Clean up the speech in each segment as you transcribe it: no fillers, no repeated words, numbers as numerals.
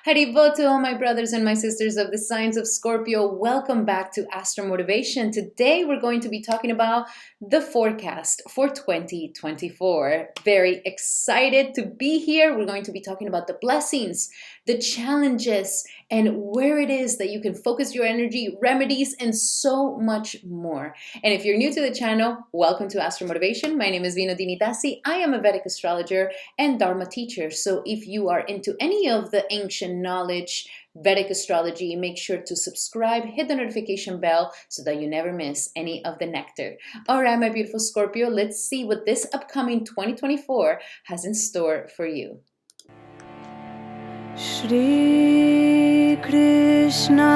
Haribo to all my brothers and my sisters of the signs of Scorpio. Welcome back to Astral Motivation. Today we're going to be talking about the forecast for 2024. Very excited to be here. We're going to be talking about the blessings, the challenges, and where it is that you can focus your energy, remedies, and so much more. And if you're new to the channel, welcome to Astral Motivation. My name is Vinodini Dasi. I am a Vedic astrologer and Dharma teacher. So if you are into any of the ancient knowledge, Vedic astrology, make sure to subscribe, hit the notification bell so that you never miss any of the nectar. All right, my beautiful Scorpio, let's see what this upcoming 2024 has in store for you. Shri Krishna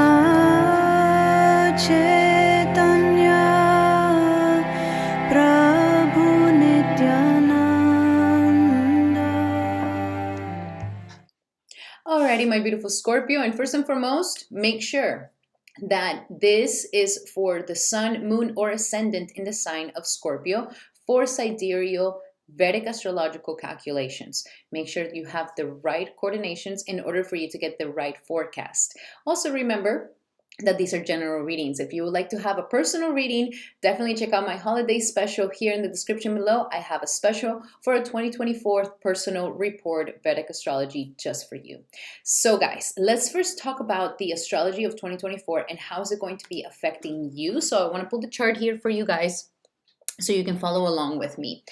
Chaitanya Prabhu Nityananda. Alrighty, my beautiful Scorpio, and first and foremost, make sure that this is for the sun, moon, or ascendant in the sign of Scorpio for sidereal Vedic astrological calculations. Make sure you have the right coordinations in order for you to get the right forecast. Also remember that these are general readings. If you would like to have a personal reading, definitely check out my holiday special here in the description below. I have a special for a 2024 personal report Vedic astrology just for you. So guys, let's first talk about the astrology of 2024 and how is it going to be affecting you. So I want to pull the chart here for you guys so you can follow along with me.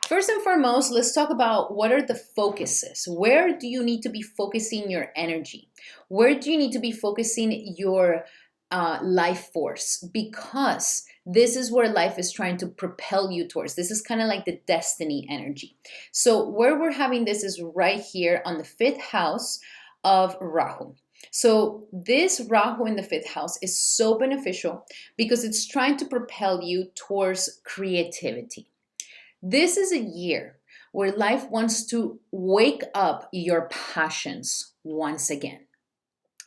First and foremost, let's talk about what are the focuses. Where do you need to be focusing your energy? Where do you need to be focusing your life force? Because this is where life is trying to propel you towards. This is kind of like the destiny energy. So where we're having this is right here on the 5th house of Rahu. So this Rahu in the 5th house is so beneficial because it's trying to propel you towards creativity. This is a year where life wants to wake up your passions once again.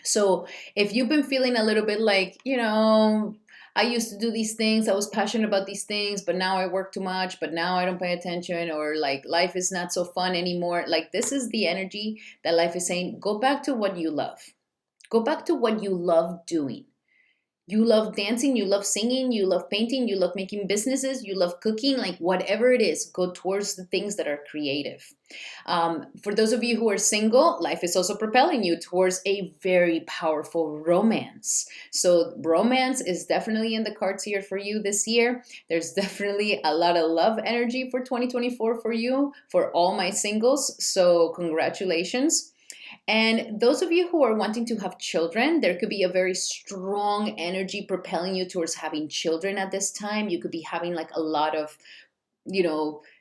So if you've been feeling a little bit like, I used to do these things, I was passionate about these things, but now I work too much, but now I don't pay attention, or like life is not so fun anymore. Like this is the energy that life is saying, go back to what you love. Go back to what you love doing. You love dancing, you love singing, you love painting, you love making businesses, you love cooking, like whatever it is, go towards the things that are creative. For those of you who are single, life is also propelling you towards a very powerful romance. So romance is definitely in the cards here for you this year. There's definitely a lot of love energy for 2024 for you, for all my singles. So congratulations. And those of you who are wanting to have children, there could be a very strong energy propelling you towards having children at this time. You could be having like a lot of,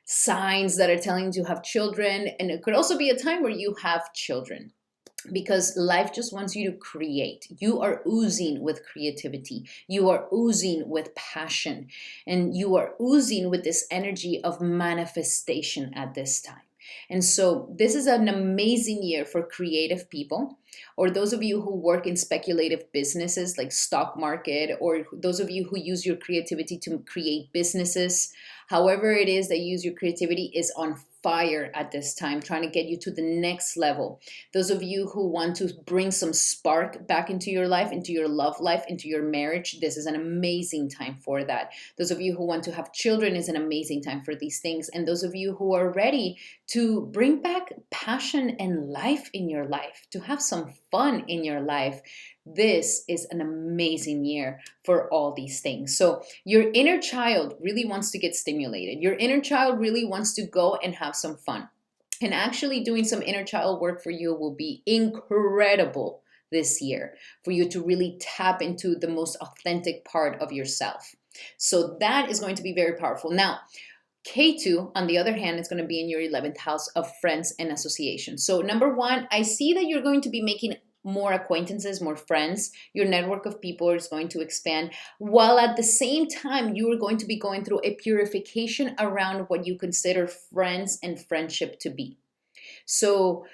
signs that are telling you to have children. And it could also be a time where you have children because life just wants you to create. You are oozing with creativity. You are oozing with passion. And you are oozing with this energy of manifestation at this time. And so this is an amazing year for creative people, or those of you who work in speculative businesses like stock market, or those of you who use your creativity to create businesses. However it is that you use your creativity is on fire at this time, trying to get you to the next level. Those of you who want to bring some spark back into your life, into your love life, into your marriage, this is an amazing time for that. Those of you who want to have children is an amazing time for these things. And those of you who are ready to bring back passion and life in your life, to have some fun in your life, this is an amazing year for all these things. So your inner child really wants to get stimulated. Your inner child really wants to go and have some fun. And actually doing some inner child work for you will be incredible this year for you to really tap into the most authentic part of yourself. So that is going to be very powerful. Now, Ketu, on the other hand, is going to be in your 11th house of friends and associations. So number one, I see that you're going to be making more acquaintances, more friends. Your network of people is going to expand, while at the same time, you are going to be going through a purification around what you consider friends and friendship to be. So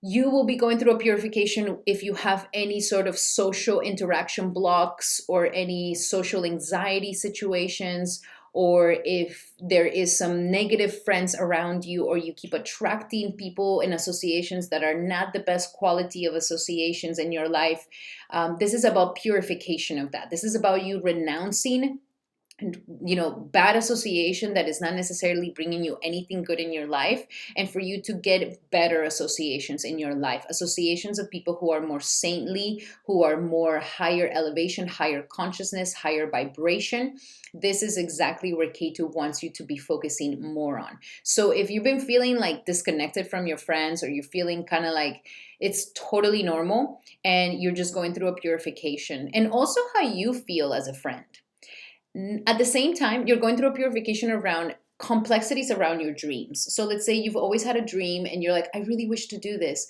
you will be going through a purification if you have any sort of social interaction blocks or any social anxiety situations, or if there is some negative friends around you, or you keep attracting people and associations that are not the best quality of associations in your life, this is about purification of that. This is about you renouncing bad association that is not necessarily bringing you anything good in your life, and for you to get better associations in your life, associations of people who are more saintly, who are more higher elevation, higher consciousness, higher vibration. This is exactly where Ketu wants you to be focusing more on. So if you've been feeling like disconnected from your friends, or you're feeling kind of like it's totally normal and you're just going through a purification, and also how you feel as a friend. At the same time, you're going through a purification around complexities around your dreams. So let's say you've always had a dream and you're like, I really wish to do this.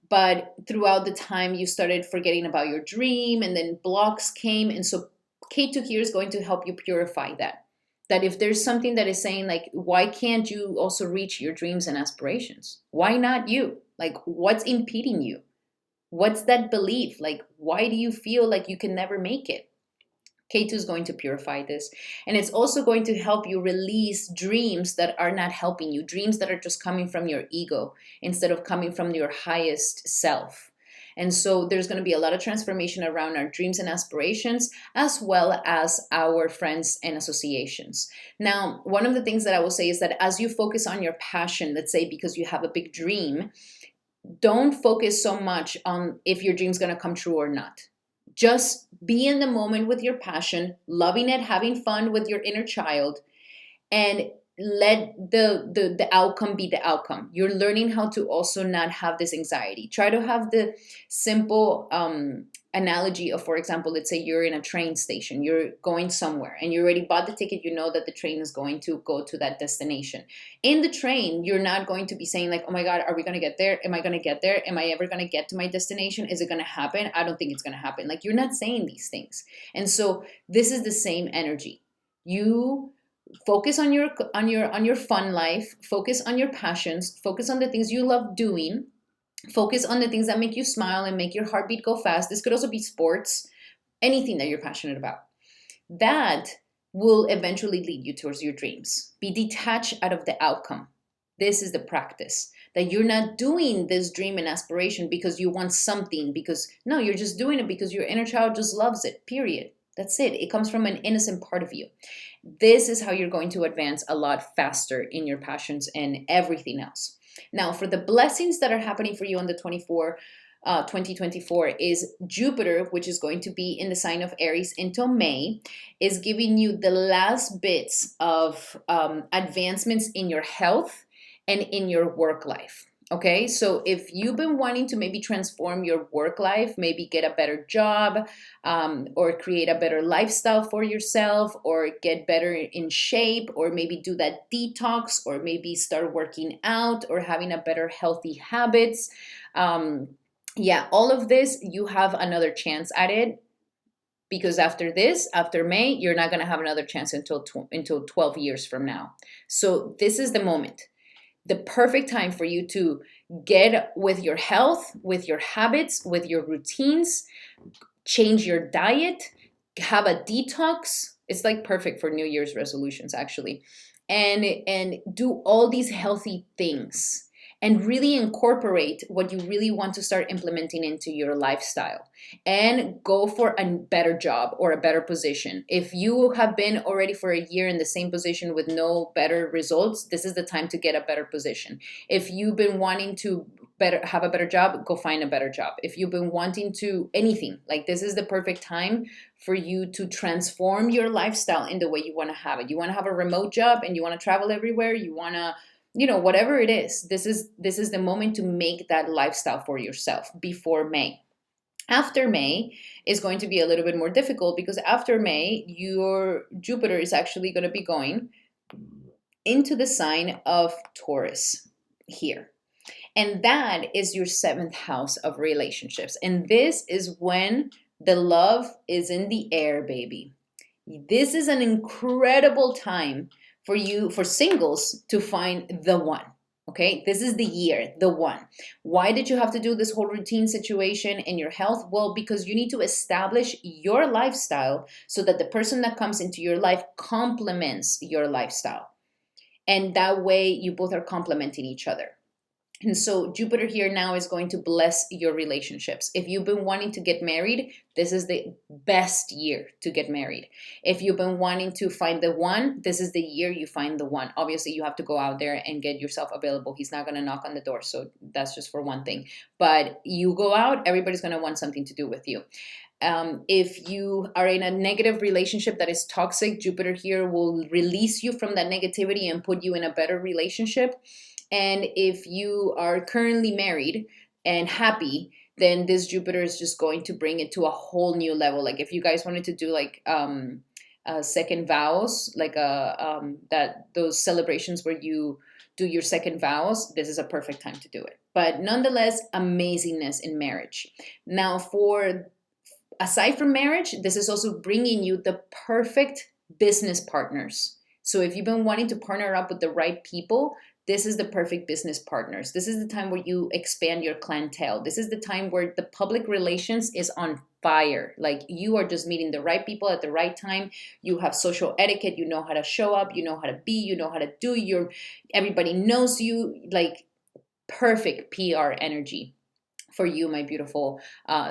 But throughout the time, you started forgetting about your dream, and then blocks came. And so K2 here is going to help you purify that. That if there's something that is saying like, why can't you also reach your dreams and aspirations? Why not you? Like, what's impeding you? What's that belief? Like, why do you feel like you can never make it? K2 is going to purify this. And it's also going to help you release dreams that are not helping you, dreams that are just coming from your ego instead of coming from your highest self. And so there's going to be a lot of transformation around our dreams and aspirations, as well as our friends and associations. Now, one of the things that I will say is that as you focus on your passion, let's say because you have a big dream, don't focus so much on if your dream's going to come true or not. Just be in the moment with your passion, loving it, having fun with your inner child, and let the outcome be the outcome. You're learning how to also not have this anxiety. Try to have the simple analogy of, for example, let's say you're in a train station, you're going somewhere and you already bought the ticket, you know that the train is going to go to that destination. In the train, you're not going to be saying like, oh my God, are we going to get there? Am I going to get there? Am I ever going to get to my destination? Is it going to happen? I don't think it's going to happen. Like, you're not saying these things. And so this is the same energy. You focus on your fun life, focus on your passions, focus on the things you love doing. Focus on the things that make you smile and make your heartbeat go fast. This could also be sports, anything that you're passionate about. That will eventually lead you towards your dreams. Be detached out of the outcome. This is the practice. That you're not doing this dream and aspiration because you want something, because no, you're just doing it because your inner child just loves it, period. That's it. It comes from an innocent part of you. This is how you're going to advance a lot faster in your passions and everything else. Now, for the blessings that are happening for you on the 2024 is Jupiter, which is going to be in the sign of Aries until May, is giving you the last bits of advancements in your health and in your work life. Okay, so if you've been wanting to maybe transform your work life, maybe get a better job, or create a better lifestyle for yourself, or get better in shape, or maybe do that detox, or maybe start working out, or having a better healthy habits. All of this, you have another chance at it. Because after this, after May, you're not going to have another chance until 12 years from now. So this is the moment. The perfect time for you to get with your health, with your habits, with your routines, change your diet, have a detox. It's like perfect for New Year's resolutions, actually. And do all these healthy things and really incorporate what you really want to start implementing into your lifestyle, and go for a better job or a better position. If you have been already for a year in the same position with no better results, this is the time to get a better position. If you've been wanting to have a better job, go find a better job. If you've been wanting to anything, like, this is the perfect time for you to transform your lifestyle in the way you want to have it. You want to have a remote job and you want to travel everywhere, you want to, whatever it is, this is the moment to make that lifestyle for yourself before May. After May is going to be a little bit more difficult, because after May, your Jupiter is actually going to be going into the sign of Taurus here. And that is your 7th house of relationships. And this is when the love is in the air, baby. This is an incredible time for you, for singles, to find the one. Okay, this is the year, the one. Why did you have to do this whole routine situation in your health? Well, because you need to establish your lifestyle so that the person that comes into your life complements your lifestyle. And that way you both are complementing each other. And so Jupiter here now is going to bless your relationships. If you've been wanting to get married, this is the best year to get married. If you've been wanting to find the one, this is the year you find the one. Obviously, you have to go out there and get yourself available. He's not going to knock on the door. So that's just for one thing. But you go out, everybody's going to want something to do with you. If you are in a negative relationship that is toxic, Jupiter here will release you from that negativity and put you in a better relationship. And if you are currently married and happy, then this Jupiter is just going to bring it to a whole new level. Like if you guys wanted to do like second vows, like that those celebrations where you do your second vows, this is a perfect time to do it. But nonetheless, amazingness in marriage. Now, aside from marriage, this is also bringing you the perfect business partners. So if you've been wanting to partner up with the right people, this is the perfect business partners. This is the time where you expand your clientele. This is the time where the public relations is on fire. Like you are just meeting the right people at the right time. You have social etiquette. You know how to show up. You know how to be. You know how to do. Everybody knows you. Like perfect PR energy for you, my beautiful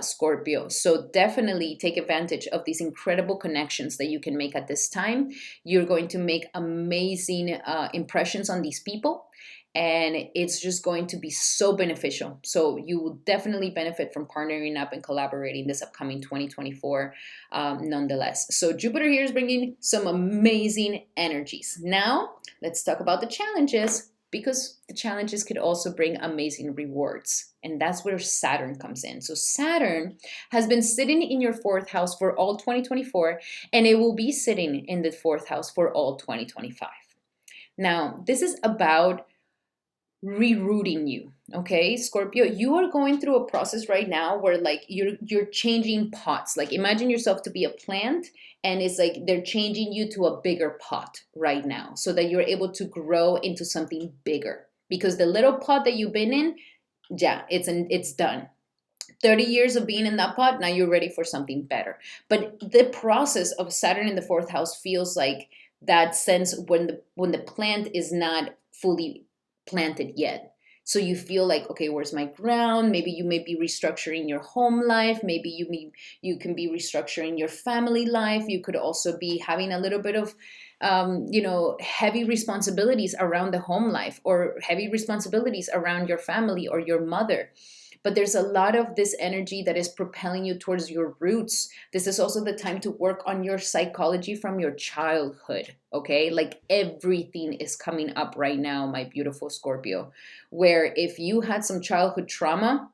Scorpio. So definitely take advantage of these incredible connections that you can make at this time. You're going to make amazing impressions on these people. And it's just going to be so beneficial. So you will definitely benefit from partnering up and collaborating this upcoming 2024 nonetheless. So Jupiter here is bringing some amazing energies. Now, let's talk about the challenges, because the challenges could also bring amazing rewards. And that's where Saturn comes in. So Saturn has been sitting in your fourth house for all 2024, and it will be sitting in the fourth house for all 2025. Now, this is about rerouting you. Okay, Scorpio, you are going through a process right now where like you're changing pots. Like imagine yourself to be a plant, and it's like they're changing you to a bigger pot right now so that you're able to grow into something bigger. Because the little pot that you've been in, yeah, it's done. 30 years of being in that pot, now you're ready for something better. But the process of Saturn in the fourth house feels like that sense when the plant is not fully planted yet. So you feel like, okay, where's my ground? Maybe you may be restructuring your home life. Maybe you can be restructuring your family life. You could also be having a little bit of heavy responsibilities around the home life, or heavy responsibilities around your family or your mother. But there's a lot of this energy that is propelling you towards your roots. This is also the time to work on your psychology from your childhood, okay? Like everything is coming up right now, my beautiful Scorpio, where if you had some childhood trauma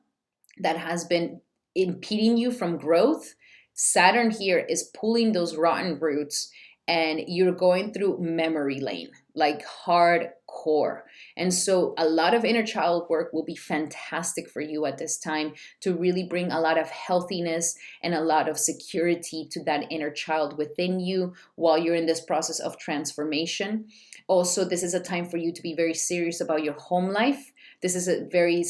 that has been impeding you from growth, Saturn here is pulling those rotten roots, and you're going through memory lane, like hardcore. And so a lot of inner child work will be fantastic for you at this time to really bring a lot of healthiness and a lot of security to that inner child within you while you're in this process of transformation. Also, this is a time for you to be very serious about your home life. This is a very,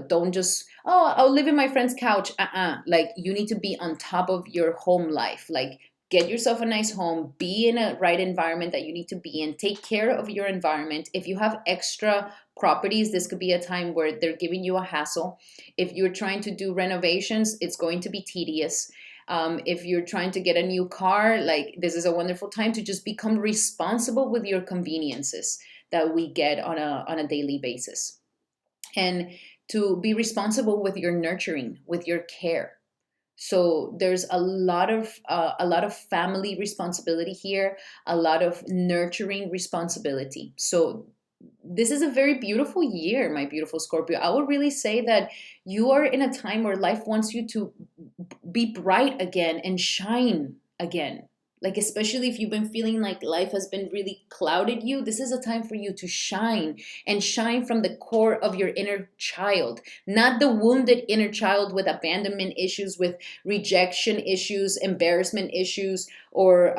don't just, I'll live in my friend's couch. Like you need to be on top of your home life. Like get yourself a nice home, be in a right environment that you need to be in, take care of your environment. If you have extra properties, this could be a time where they're giving you a hassle. If you're trying to do renovations, it's going to be tedious. If you're trying to get a new car, like this is a wonderful time to just become responsible with your conveniences that we get on a daily basis. And to be responsible with your nurturing, with your care. So there's a lot of family responsibility here, a lot of nurturing responsibility. So this is a very beautiful year, my beautiful Scorpio. I would really say that you are in a time where life wants you to be bright again and shine again. Like, especially if you've been feeling like life has been really clouded you, this is a time for you to shine, and shine from the core of your inner child, not the wounded inner child with abandonment issues, with rejection issues, embarrassment issues, or,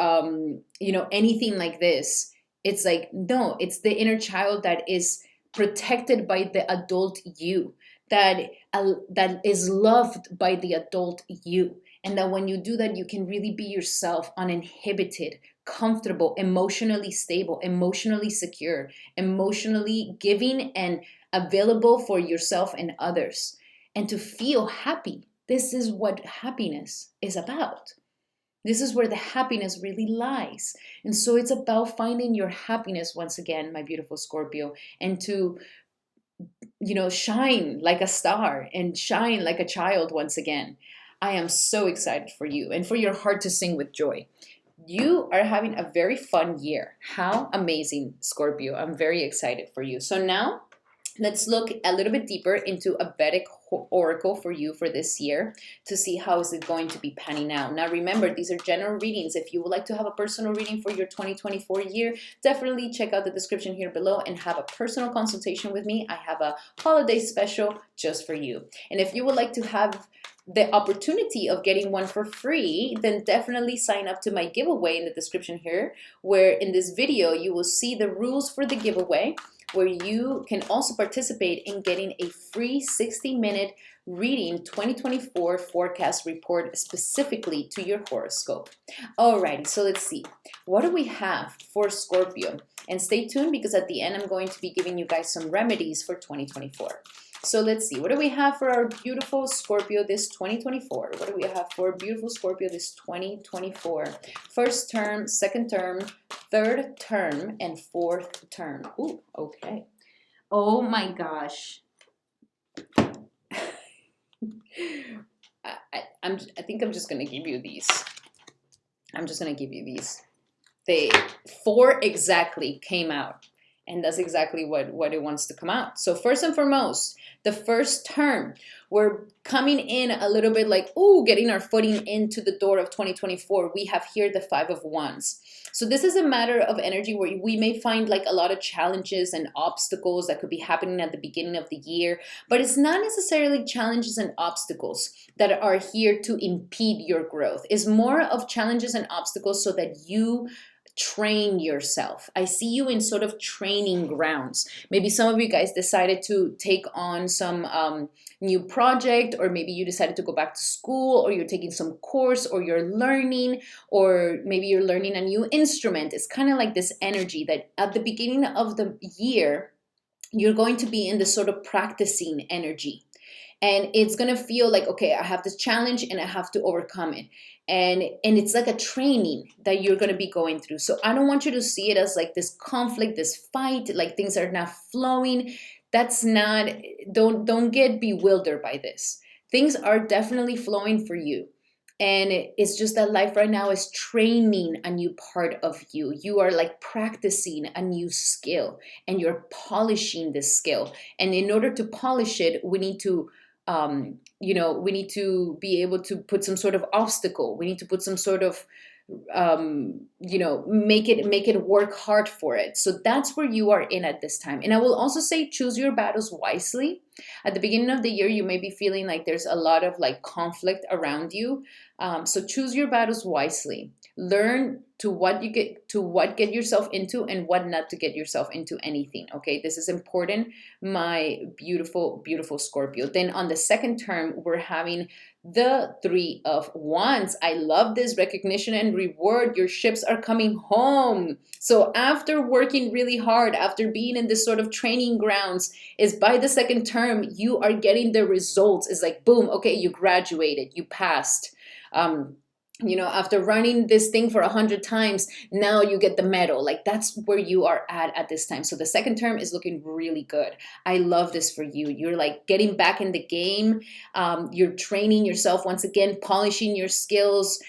anything like this. It's like, no, it's the inner child that is protected by the adult you, that that is loved by the adult you. And that when you do that, you can really be yourself, uninhibited, comfortable, emotionally stable, emotionally secure, emotionally giving and available for yourself and others, and to feel happy. This is what happiness is about. This is where the happiness really lies. And so it's about finding your happiness once again, my beautiful Scorpio, and to, shine like a star and shine like a child once again. I am so excited for you and for your heart to sing with joy. You are having a very fun year. How amazing, Scorpio. I'm very excited for you. So now let's look a little bit deeper into a Vedic oracle for you for this year to see how is it going to be panning out. Now remember, these are general readings. If you would like to have a personal reading for your 2024 year, definitely check out the description here below and have a personal consultation with me. I have a holiday special just for you. And if you would like to have the opportunity of getting one for free, then definitely sign up to my giveaway in the description here, where in this video you will see the rules for the giveaway, where you can also participate in getting a free 60-minute reading 2024 forecast report specifically to your horoscope. Alrighty, so let's see. What do we have for Scorpio? And stay tuned because at the end I'm going to be giving you guys some remedies for 2024. So let's see, what do we have for our beautiful Scorpio this 2024? What do we have for beautiful Scorpio this 2024? First term, second term, third term, and fourth term. Ooh, okay. Oh my gosh. I think I'm just going to give you these. I'm just going to give you these. They 4 exactly came out. And that's exactly what it wants to come out. So first and foremost, the first term, we're coming in a little bit like, ooh, getting our footing into the door of 2024. We have here the 5 of Wands. So this is a matter of energy where we may find like a lot of challenges and obstacles that could be happening at the beginning of the year, but it's not necessarily challenges and obstacles that are here to impede your growth. It's more of challenges and obstacles so that you train yourself. I see you in sort of training grounds. Maybe some of you guys decided to take on some new project, or maybe you decided to go back to school, or you're taking some course, or you're learning, or maybe you're learning a new instrument. It's kind of like this energy that at the beginning of the year, you're going to be in this sort of practicing energy. And it's going to feel like, okay, I have this challenge and I have to overcome it. And it's like a training that you're going to be going through. So I don't want you to see it as like this conflict, this fight, like things are not flowing. That's not, don't get bewildered by this. Things are definitely flowing for you. And it's just that life right now is training a new part of you. You are like practicing a new skill and you're polishing this skill. And in order to polish it, we need to we need to be able to put some sort of obstacle. We need to put some sort of, make it work hard for it. So that's where you are in at this time. And I will also say, choose your battles wisely. At the beginning of the year, you may be feeling like there's a lot of like conflict around you. So choose your battles wisely. Learn to what get yourself into and what not to get yourself into anything. Okay, this is important, my beautiful, beautiful Scorpio. Then on the second term, we're having the 3 of Wands. I love this recognition and reward. Your ships are coming home. So after working really hard, after being in this sort of training grounds, is by the second term, you are getting the results. It's like, boom, okay, you graduated, you passed. After running this thing for 100 times, now you get the medal. Like that's where you are at this time. So the second term is looking really good. I love this for you. You're like getting back in the game. You're training yourself once again, polishing your skills,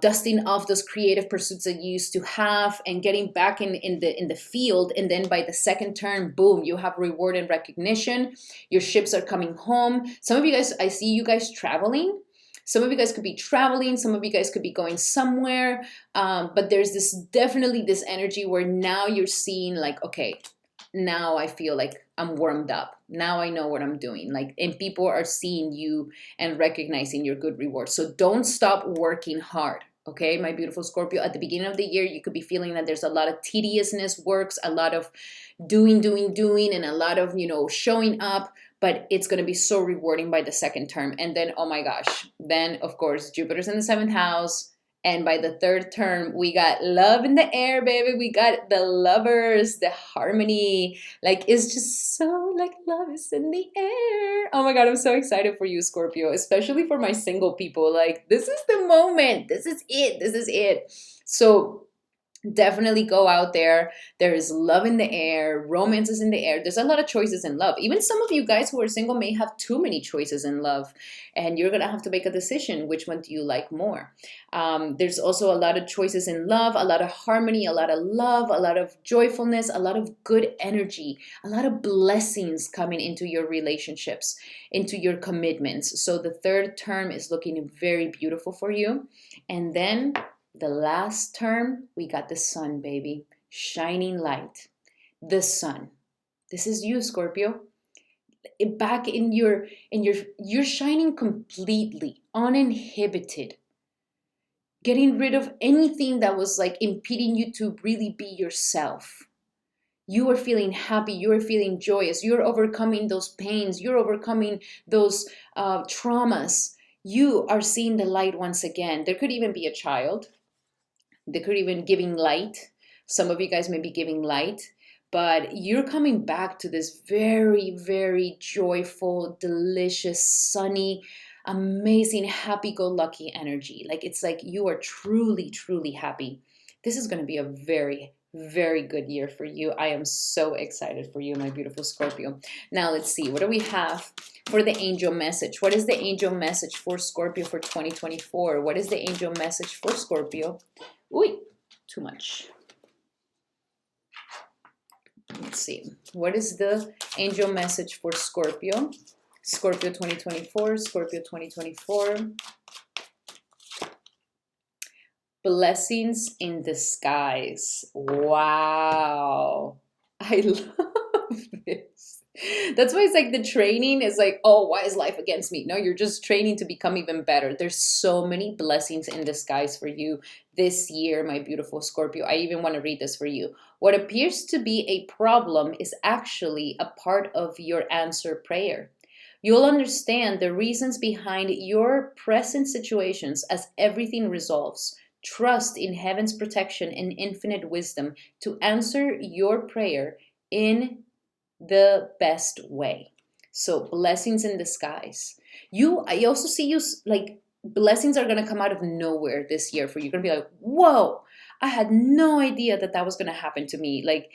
dusting off those creative pursuits that you used to have, and getting back in the field. And then by the second term, boom, you have reward and recognition. Your ships are coming home. Some of you guys, I see you guys traveling. Some of you guys could be traveling. Some of you guys could be going somewhere. But there's definitely this energy where now you're seeing like, okay, now I feel like I'm warmed up. Now I know what I'm doing. And people are seeing you and recognizing your good reward. So don't stop working hard. Okay, my beautiful Scorpio, at the beginning of the year, you could be feeling that there's a lot of tediousness works, a lot of doing, and a lot of, showing up, but it's going to be so rewarding by the second term. And then, oh my gosh, then of course, Jupiter's in the seventh house. And by the third term, we got love in the air, baby. We got the lovers, the harmony. Like, it's just so like love is in the air. Oh my God, I'm so excited for you, Scorpio, especially for my single people. Like, this is the moment. This is it. This is it. So, definitely go out there. There is love in the air, romance is in the air. There's a lot of choices in love. Even some of you guys who are single may have too many choices in love, and you're gonna have to make a decision. Which one do you like more? There's also a lot of choices in love, a lot of harmony, a lot of love, a lot of joyfulness, a lot of good energy, a lot of blessings coming into your relationships, into your commitments. So the third term is looking very beautiful for you. And then the last term, we got the sun, baby. Shining light. The sun. This is you, Scorpio. Back you're shining completely, uninhibited. Getting rid of anything that was like impeding you to really be yourself. You are feeling happy. You are feeling joyous. You're overcoming those pains. You're overcoming those traumas. You are seeing the light once again. There could even be a child. They could even giving light. Some of you guys may be giving light, but you're coming back to this very, very joyful, delicious, sunny, amazing, happy-go-lucky energy. Like, it's like you are truly, truly happy. This is going to be a very, very good year for you. I am so excited for you, my beautiful Scorpio. Now, let's see. What do we have for the angel message? What is the angel message for Scorpio for 2024? What is the angel message for Scorpio? Ooh, too much. Let's see. What is the angel message for Scorpio? Scorpio 2024, Scorpio 2024. Blessings in disguise. Wow. I love this. That's why it's like the training is like, oh, why is life against me? No, you're just training to become even better. There's so many blessings in disguise for you this year, my beautiful Scorpio. I even want to read this for you. What appears to be a problem is actually a part of your answer prayer. You'll understand the reasons behind your present situations as everything resolves. Trust in heaven's protection and infinite wisdom to answer your prayer in the best way. So blessings in disguise. I also see you like blessings are going to come out of nowhere this year for you. You're going to be like, whoa, I had no idea that was going to happen to me. Like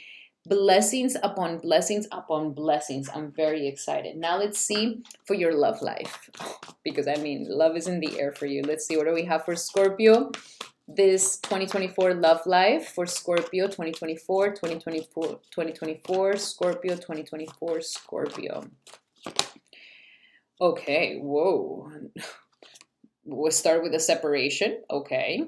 blessings upon blessings upon blessings. I'm very excited. Now let's see for your love life. Because I mean, love is in the air for you. Let's see, what do we have for Scorpio? This 2024 love life for Scorpio 2024, Scorpio 2024, Scorpio. Okay, whoa. We'll start with a separation. Okay.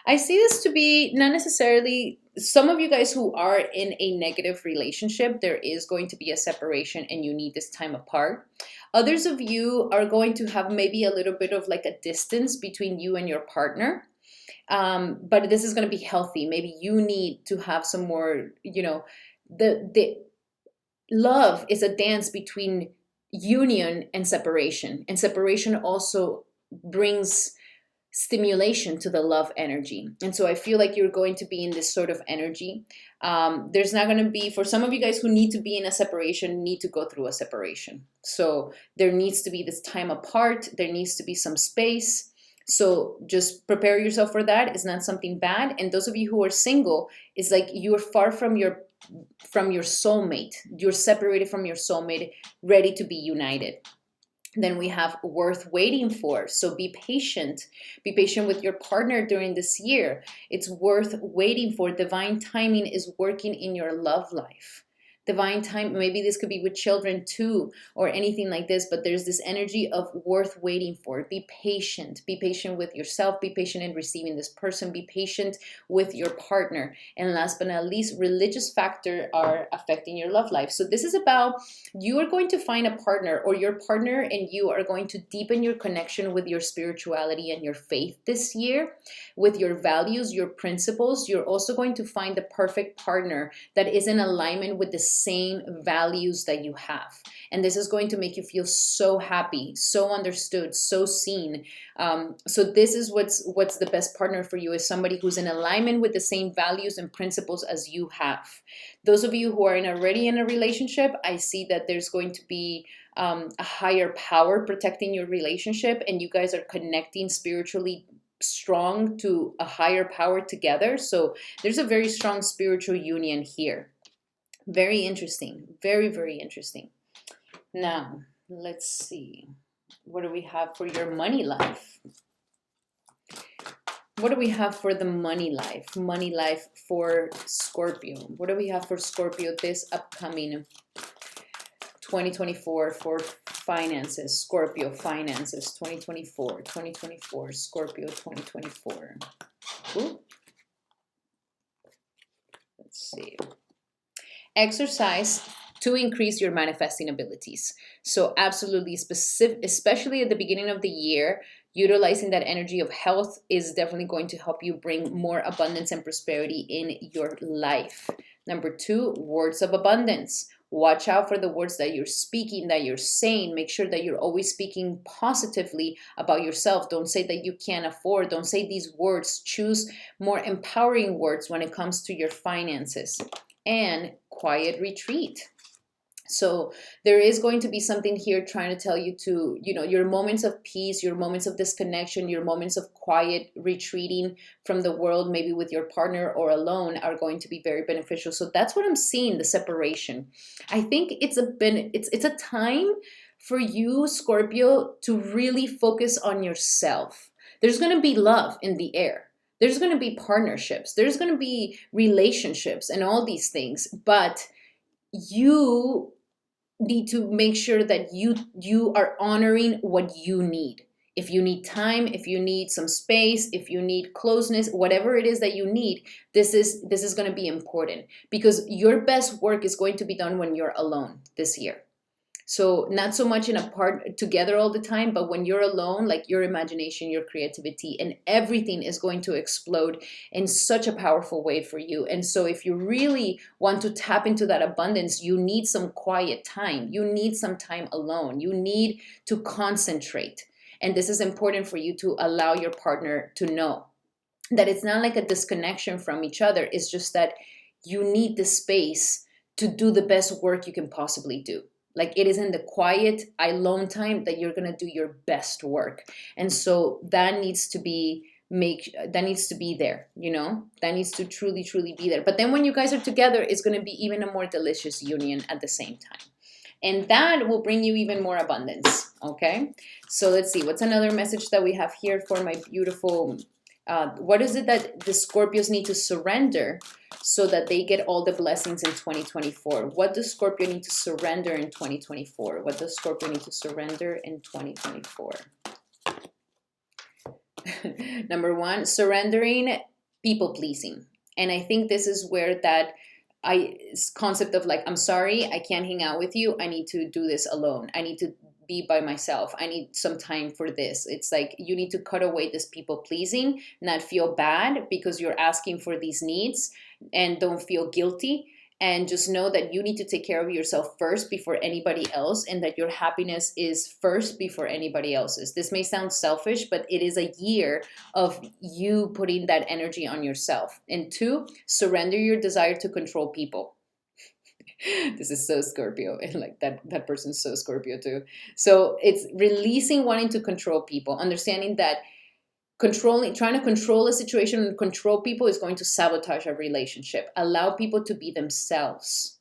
I see this to be not necessarily some of you guys who are in a negative relationship. There is going to be a separation and you need this time apart. Others of you are going to have maybe a little bit of like a distance between you and your partner. But this is going to be healthy. Maybe you need to have some more, the love is a dance between union and separation. And separation also brings stimulation to the love energy. And so I feel like you're going to be in this sort of energy. There's not going to be, for some of you guys who need to be in a separation, need to go through a separation. So there needs to be this time apart. There needs to be some space. So just prepare yourself for that. It's not something bad. And those of you who are single, it's like you're far from your soulmate. You're separated from your soulmate, ready to be united. Then we have worth waiting for. So be patient. Be patient with your partner during this year. It's worth waiting for. Divine timing is working in your love life. divine time. Maybe this could be with children too, or anything like this, but there's this energy of worth waiting for. Be patient with yourself, be patient in receiving this person, be patient with your partner. And last but not least, religious factor are affecting your love life. So this is about, you are going to find a partner, or your partner and you are going to deepen your connection with your spirituality and your faith this year, with your values, your principles. You're also going to find the perfect partner that is in alignment with the same values that you have. And this is going to make you feel so happy, so understood, so seen. So this is what's the best partner for you, is somebody who's in alignment with the same values and principles as you have. Those of you who are already in a relationship, I see that there's going to be a higher power protecting your relationship, and you guys are connecting spiritually strong to a higher power together. So there's a very strong spiritual union here. Very interesting. Very, very interesting. Now, let's see. What do we have for your money life? What do we have for the money life? Money life for Scorpio. What do we have for Scorpio this upcoming 2024 for finances? Scorpio finances 2024, Scorpio 2024. Ooh. Let's see. Exercise to increase your manifesting abilities. So absolutely specific, especially at the beginning of the year, utilizing that energy of health is definitely going to help you bring more abundance and prosperity in your life. Number 2, words of abundance. Watch out for the words that you're speaking, that you're saying. Make sure that you're always speaking positively about yourself. Don't say that you can't afford. Don't say these words. Choose more empowering words when it comes to your finances. And quiet retreat. So there is going to be something here trying to tell you to, your moments of peace, your moments of disconnection, your moments of quiet retreating from the world, maybe with your partner or alone, are going to be very beneficial. So that's what I'm seeing, the separation. I think it's a time for you, Scorpio, to really focus on yourself. There's going to be love in the air. There's going to be partnerships. There's going to be relationships and all these things. But you need to make sure that you are honoring what you need. If you need time, if you need some space, if you need closeness, whatever it is that you need, this is going to be important, because your best work is going to be done when you're alone this year. So not so much in a part together all the time, but when you're alone, like your imagination, your creativity, and everything is going to explode in such a powerful way for you. And so if you really want to tap into that abundance, you need some quiet time. You need some time alone. You need to concentrate. And this is important for you to allow your partner to know that it's not like a disconnection from each other. It's just that you need the space to do the best work you can possibly do. Like, it is in the quiet, alone time that you're going to do your best work. And so that needs to be there, that needs to truly, truly be there. But then when you guys are together, it's going to be even a more delicious union at the same time. And that will bring you even more abundance. Okay. So let's see. What's another message that we have here for my beautiful, what is it that the Scorpios need to surrender so that they get all the blessings in 2024? What does Scorpio need to surrender in 2024? What does Scorpio need to surrender in 2024? Number 1, surrendering people pleasing. And I think this is where that concept of like, I'm sorry, I can't hang out with you. I need to do this alone. I need to be by myself. I need some time for this. It's like you need to cut away this people pleasing, not feel bad because you're asking for these needs, and don't feel guilty. And just know that you need to take care of yourself first before anybody else, and that your happiness is first before anybody else's. This may sound selfish, but it is a year of you putting that energy on yourself. And 2, surrender your desire to control people. This is so Scorpio, and like that person's so Scorpio too. So it's releasing wanting to control people, understanding that trying to control a situation and control people is going to sabotage a relationship. Allow people to be themselves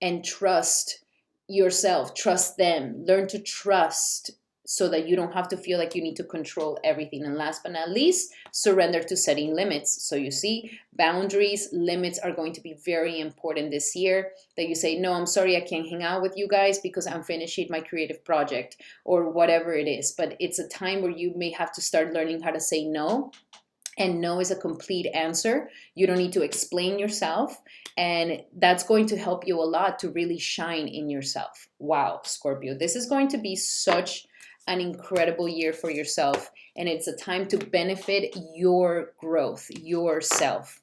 and trust yourself, trust them, learn to trust so that you don't have to feel like you need to control everything. And last but not least, surrender to setting limits. So you see, boundaries, limits are going to be very important this year. That you say, no, I'm sorry, I can't hang out with you guys because I'm finishing my creative project or whatever it is. But it's a time where you may have to start learning how to say no. And no is a complete answer. You don't need to explain yourself. And that's going to help you a lot to really shine in yourself. Wow, Scorpio, this is going to be such an incredible year for yourself. And it's a time to benefit your growth, yourself.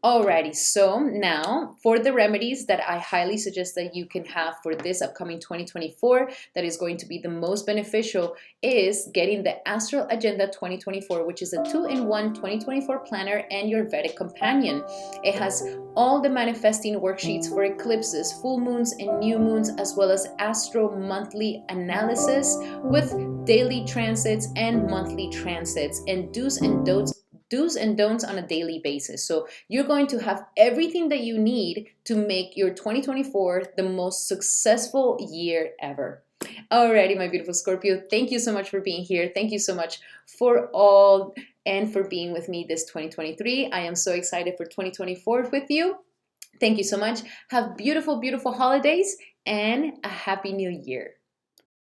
Alrighty, so now for the remedies that I highly suggest that you can have for this upcoming 2024, that is going to be the most beneficial, is getting the Astral Agenda 2024, which is a 2-in-1 2024 planner and your Vedic companion. It has all the manifesting worksheets for eclipses, full moons, and new moons, as well as astro monthly analysis with daily transits and monthly transits, and do's and don'ts on a daily basis. So you're going to have everything that you need to make your 2024 the most successful year ever. Alrighty, my beautiful Scorpio, thank you so much for being here. Thank you so much for all and for being with me this 2023. I am so excited for 2024 with you. Thank you so much. Have beautiful, beautiful holidays and a happy new year.